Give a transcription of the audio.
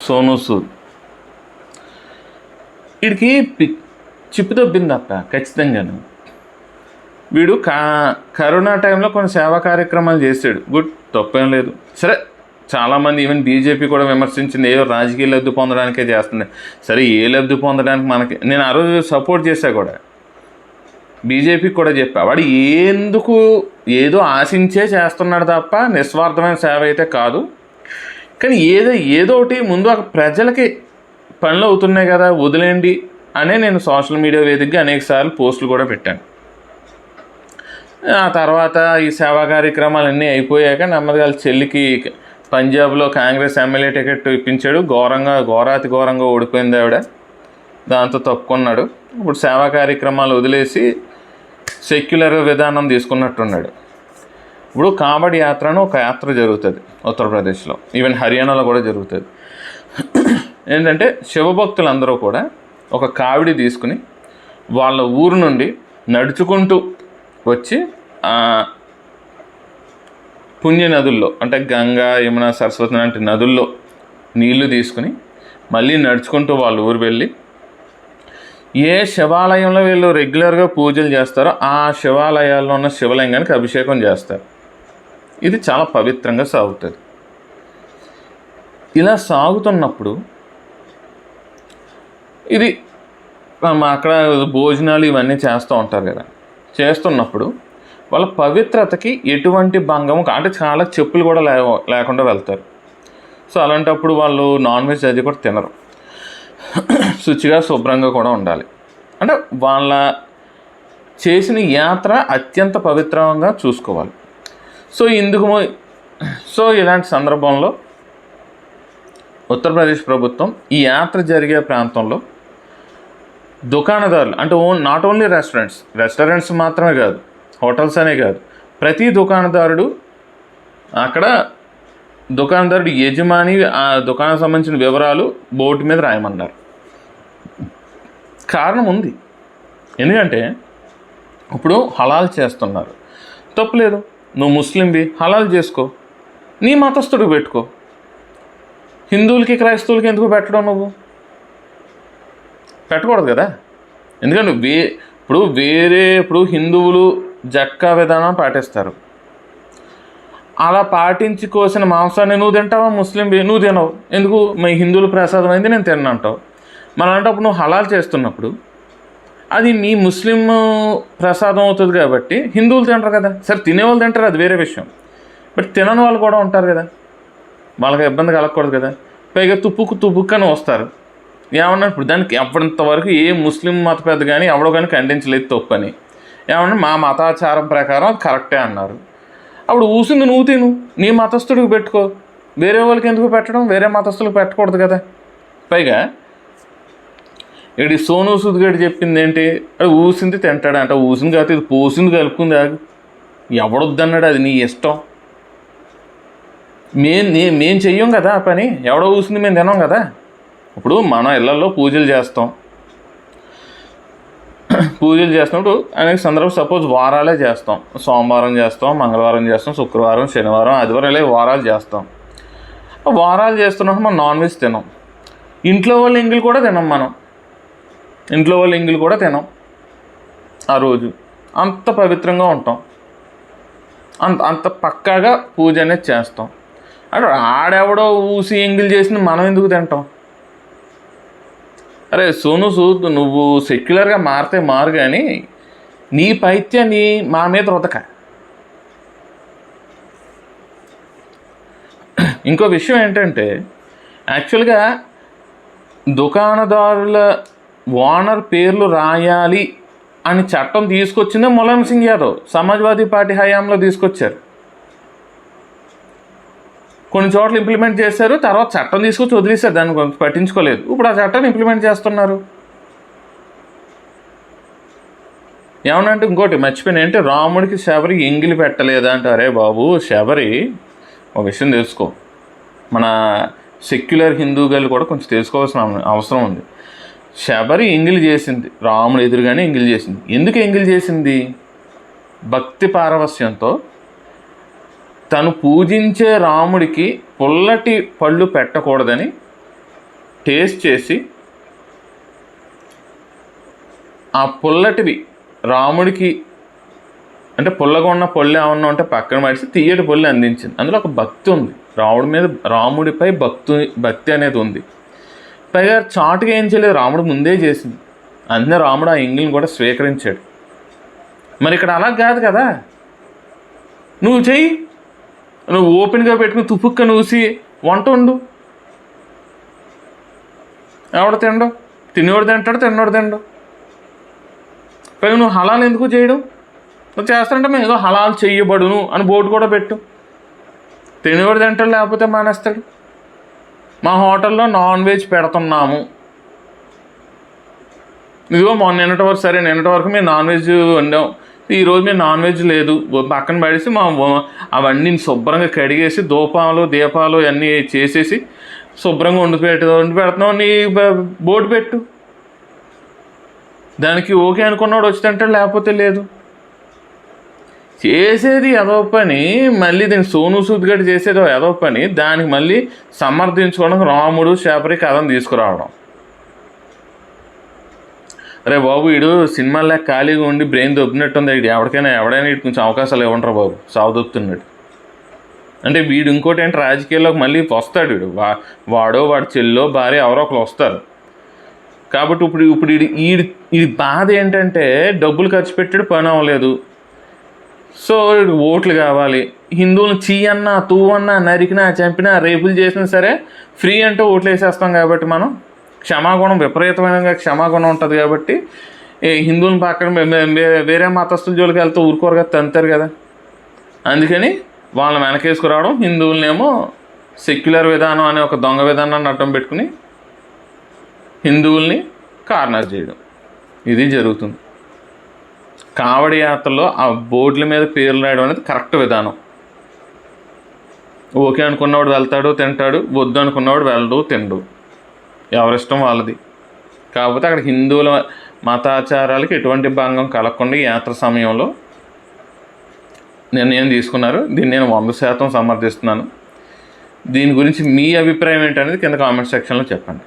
సోనూ సూద్ వీడికి చిప్పు దొబ్బింది అక్క ఖచ్చితంగాను. వీడు కరోనా టైంలో కొన్ని సేవా కార్యక్రమాలు చేశాడు, గుడ్, తప్పేం లేదు. సరే, చాలామంది ఈవెన్ బీజేపీ కూడా విమర్శించింది, ఏదో రాజకీయ లబ్ధి పొందడానికే చేస్తుంది. సరే, ఏ లబ్ధి పొందడానికి మనకి, నేను ఆ రోజు సపోర్ట్ చేశా కూడా, బీజేపీకి కూడా చెప్పా, వాడు ఎందుకు ఏదో ఆశించే చేస్తున్నాడు తప్ప నిస్వార్థమైన సేవ అయితే కాదు. కానీ ఏదో ఒకటి ముందు ఒక ప్రజలకి పనులు అవుతున్నాయి కదా, వదిలేండి అనే నేను సోషల్ మీడియా వేదికగా అనేకసార్లు పోస్టులు కూడా పెట్టాను. ఆ తర్వాత ఈ సేవా కార్యక్రమాలన్నీ అయిపోయాక నెమ్మదిగా చెల్లికి పంజాబ్లో కాంగ్రెస్ ఎమ్మెల్యే టికెట్ ఇప్పించాడు. ఘోరాతి ఘోరంగా ఓడిపోయింది ఆవిడ, దాంతో తప్పుకున్నాడు. ఇప్పుడు సేవా కార్యక్రమాలు వదిలేసి సెక్యులర్ విధానం తీసుకున్నట్టున్నాడు. ఇప్పుడు కావడి యాత్ర అని ఒక యాత్ర జరుగుతుంది ఉత్తరప్రదేశ్లో, ఈవెన్ హర్యానాలో కూడా జరుగుతుంది. ఏంటంటే శివభక్తులందరూ కూడా ఒక కావిడి తీసుకుని వాళ్ళ ఊరు నుండి నడుచుకుంటూ వచ్చి పుణ్య నదుల్లో, అంటే గంగా, యమున, సరస్వతి లాంటి నదుల్లో నీళ్లు తీసుకుని మళ్ళీ నడుచుకుంటూ వాళ్ళ ఊరు వెళ్ళి ఏ శివాలయంలో వీళ్ళు రెగ్యులర్గా పూజలు చేస్తారో ఆ శివాలయాల్లో ఉన్న శివలింగానికి అభిషేకం చేస్తారు. ఇది చాలా పవిత్రంగా సాగుతుంది. ఇలా సాగుతున్నప్పుడు ఇది అక్కడ భోజనాలు ఇవన్నీ చేస్తూ ఉంటారు కదా, చేస్తున్నప్పుడు వాళ్ళ పవిత్రతకి ఎటువంటి భంగం, అంటే చాలా చెప్పులు కూడా లేకుండా వెళ్తారు. సో అలాంటప్పుడు వాళ్ళు నాన్ వెజ్ అది కూడా తినరు, శుచిగా శుభ్రంగా కూడా ఉండాలి. అంటే వాళ్ళ చేసిన యాత్ర అత్యంత పవిత్రంగా చూసుకోవాలి. సో ఇలాంటి సందర్భంలో ఉత్తరప్రదేశ్ ప్రభుత్వం ఈ యాత్ర జరిగే ప్రాంతంలో దుకాణదారులు, అంటే నాట్ ఓన్లీ రెస్టారెంట్స్ మాత్రమే కాదు, హోటల్స్ అనే కాదు, ప్రతి దుకాణదారుడు అక్కడ యజమాని ఆ దుకాణం సంబంధించిన వివరాలు బోర్డు మీద రాయమన్నారు. కారణం ఉంది, ఎందుకంటే ఇప్పుడు హలాల్ చేస్తున్నారు, తప్పులేదు. నువ్వు ముస్లింవి, హలాల్ చేసుకో, నీ మతస్థుడికి పెట్టుకో. హిందువులకి క్రైస్తవులకి ఎందుకు పెట్టడం? నువ్వు పెట్టకూడదు కదా. ఎందుకంటే ఇప్పుడు హిందువులు జక్కా విధానం పాటిస్తారు, అలా పాటించి కోసిన మాంసాన్ని నువ్వు తింటావా? ముస్లింవి నువ్వు తినవు, ఎందుకు? మీ హిందువుల ప్రసాదం అయింది నేను తిన్నంటావు. మన అలాంటప్పుడు నువ్వు హలాల్ చేస్తున్నప్పుడు అది మీ ముస్లిం ప్రసాదం అవుతుంది కాబట్టి హిందువులు తింటారు కదా. సరే, తినేవాళ్ళు తింటారు, అది వేరే విషయం. బట్ తినని వాళ్ళు కూడా ఉంటారు కదా, వాళ్ళకి ఇబ్బంది కలగకూడదు కదా. పైగా తుప్పుక్కని వస్తారు, ఏమన్నా ఇప్పుడు దానికి ఎప్పటింతవరకు ఏ ముస్లిం మత పెద్ద కానీ ఎవడో కానీ ఖండించలేదు తప్పని. ఏమన్నా మా మతాచారం ప్రకారం అది కరెక్టే అన్నారు. అప్పుడు ఊసింది నువ్వు తిను, నీ మతస్థుడికి పెట్టుకో, వేరే వాళ్ళకి ఎందుకు పెట్టడం? వేరే మతస్థులకు పెట్టకూడదు కదా. పైగా ఇక్కడ సోనూ సూద్ గారు చెప్పింది ఏంటి? అది ఊసింది తింటాడు అంటే, ఊసింది కాదు, ఇది పోసింది కలుపుకుంది, ఆగు, ఎవడొద్దన్నాడు, అది నీ ఇష్టం. మేము చెయ్యం కదా ఆ పని, ఎవడో ఊసింది మేము తినాం కదా. ఇప్పుడు మన ఇళ్లలో పూజలు చేస్తున్నప్పుడు అనేక సందర్భం, సపోజ్ వారాలే చేస్తాం, సోమవారం చేస్తాం, మంగళవారం చేస్తాం, శుక్రవారం, శనివారం, ఆదివారం, ఇలా వారాలు చేస్తాం. వారాలు చేస్తున్నప్పుడు మనం నాన్ వెజ్ తినాం, ఇంట్లో వాళ్ళ ఎంగిల్ కూడా తినాం ఆ రోజు. అంత పవిత్రంగా ఉంటాం, అంత పక్కాగా పూజ అనేది చేస్తాం. అంటే ఆడెవడో ఊసి ఎంగిల్ చేసింది మనం ఎందుకు తింటాం? అరే సోనూ సూద్, నువ్వు సెక్యులర్గా మారితే మారు, కానీ నీ పైత్యాన్ని మా మీద రుదక. ఇంకో విషయం ఏంటంటే, యాక్చువల్గా దుకాణదారుల ఓనర్ పేర్లు రాయాలి అని చట్టం తీసుకొచ్చిందే ములాయం సింగ్ యాదవ్, సమాజ్వాదీ పార్టీ హయాంలో తీసుకొచ్చారు. కొన్ని చోట్ల ఇంప్లిమెంట్ చేశారు, తర్వాత చట్టం తీసుకొచ్చి వదిలేశారు, దాన్ని కొంచెం పట్టించుకోలేదు. ఇప్పుడు ఆ చట్టాన్ని ఇంప్లిమెంట్ చేస్తున్నారు. ఏమనంటే ఇంకోటి మర్చిపోయిన ఏంటి, రాముడికి శబరి ఎంగిలి పెట్టలేదా అంటే, అరే బాబు, శబరి ఒక విషయం తెలుసుకో, మన సెక్యులర్ హిందూగాళ్ళు కూడా కొంచెం తెలుసుకోవాల్సిన అవసరం ఉంది. శబరి ఎంగిలి చేసింది, రాముడు ఎదురుగానే ఎంగిలి చేసింది. ఎందుకు ఎంగిలి చేసింది? భక్తి పారవస్యంతో తను పూజించే రాముడికి పుల్లటి పళ్ళు పెట్టకూడదని టేస్ట్ చేసి ఆ పుల్లటివి రాముడికి అంటే పుల్లగా ఉన్న పొల్లి ఏమన్నా ఉంటే పక్కన పడిసి తీయటి పొల్లి అందించింది. అందులో ఒక భక్తి ఉంది, రాముడిపై భక్తి అనేది ఉంది. పైగా చాటుగా ఏం చేయలేదు, రాముడు ముందే చేసింది. అందుకే రాముడు ఆ ఎంగిల్ని కూడా స్వీకరించాడు. మరి ఇక్కడ అలా కాదు కదా, నువ్వు చెయ్యి, నువ్వు ఓపెన్గా పెట్టుకుని తుపుక్క నూసి వంట వండు. ఎవడు తినడు, తినేవాడు తింటాడు, తిన్నోడు తినడు. పైగా నువ్వు హలాల్ ఎందుకు చేయడం? నువ్వు చేస్తానంటే మేము ఏదో హలాల్ చెయ్యబడును అని బోర్డు కూడా పెట్టు. తినేవాడు తింటాడు, లేకపోతే మానేస్తాడు. మా హోటల్లో నాన్ వెజ్ పెడుతున్నాము, ఇదిగో నిన్నటి వరకు మేము నాన్ వెజ్ వండాం, ఈరోజు మేము నాన్ వెజ్ లేదు, పక్కన పడేసి అవన్నీ శుభ్రంగా కడిగేసి దీపాలు అన్నీ చేసేసి శుభ్రంగా వండి పెడుతున్నావు, నీ బోర్డు పెట్టు. దానికి ఓకే అనుకున్నాడు వచ్చి తింటాడు, లేకపోతే లేదు. చేసేది ఏదో పని, మళ్ళీ దీన్ని సోను సూద్ గట్టి చేసేది ఏదో పని, దానికి మళ్ళీ సమర్థించుకోవడానికి రాముడు శాపరి కథను తీసుకురావడం. అరే బాబు, వీడు సినిమాల్లో ఖాళీగా ఉండి బ్రెయిన్ దొబ్బినట్టుంది, ఎవడైనా వీడు కొంచెం అవకాశాలు ఇవ్వంటారు బాబు, సాగు దొబ్బుతున్నాడు అంటే. వీడు ఇంకోటి ఏంటి, రాజకీయాల్లోకి మళ్ళీ వస్తాడు వీడు, వాడో వాడి చెల్లో భార్య ఎవరో ఒకరు వస్తారు. కాబట్టి ఇప్పుడు ఈ బాధ ఏంటంటే డబ్బులు ఖర్చు పెట్టాడు, పని అవ్వలేదు. సో ఓట్లు కావాలి. హిందువులను చీయన్నా తూవన్నా నరికినా చంపినా రేపులు చేసినా సరే ఫ్రీ అంటే ఓట్లు వేసేస్తాం. కాబట్టి మనం క్షమాగుణం, విపరీతమైన క్షమాగుణం ఉంటుంది. కాబట్టి హిందువులను పక్కన వేరే మతస్థుల జోలికి వెళ్తూ ఊరుకోరు కదా, తంతారు కదా. అందుకని వాళ్ళని వెనకేసుకురావడం, హిందువులనేమో సెక్యులర్ విధానం అనే ఒక దొంగ విధానాన్ని అడ్డం పెట్టుకుని హిందువుల్ని కార్నర్ చేయడం, ఇది జరుగుతుంది. కావడి యాత్రలో ఆ బోర్డుల మీద పేర్లు రాయడం అనేది కరెక్ట్ విధానం. ఓకే అనుకున్నవాడు వెళ్తాడు, తింటాడు, వద్దు అనుకున్నవాడు వెళ్ళడు, తినడు, ఎవరిష్టం వాళ్ళది. కాకపోతే అక్కడ హిందువుల మతాచారాలకి ఎటువంటి భంగం కలగకుండా ఈ యాత్ర సమయంలో నిర్ణయం తీసుకున్నారు. దీన్ని నేను 100% సమర్థిస్తున్నాను. దీని గురించి మీ అభిప్రాయం ఏంటనేది కింద కామెంట్ సెక్షన్లో చెప్పండి.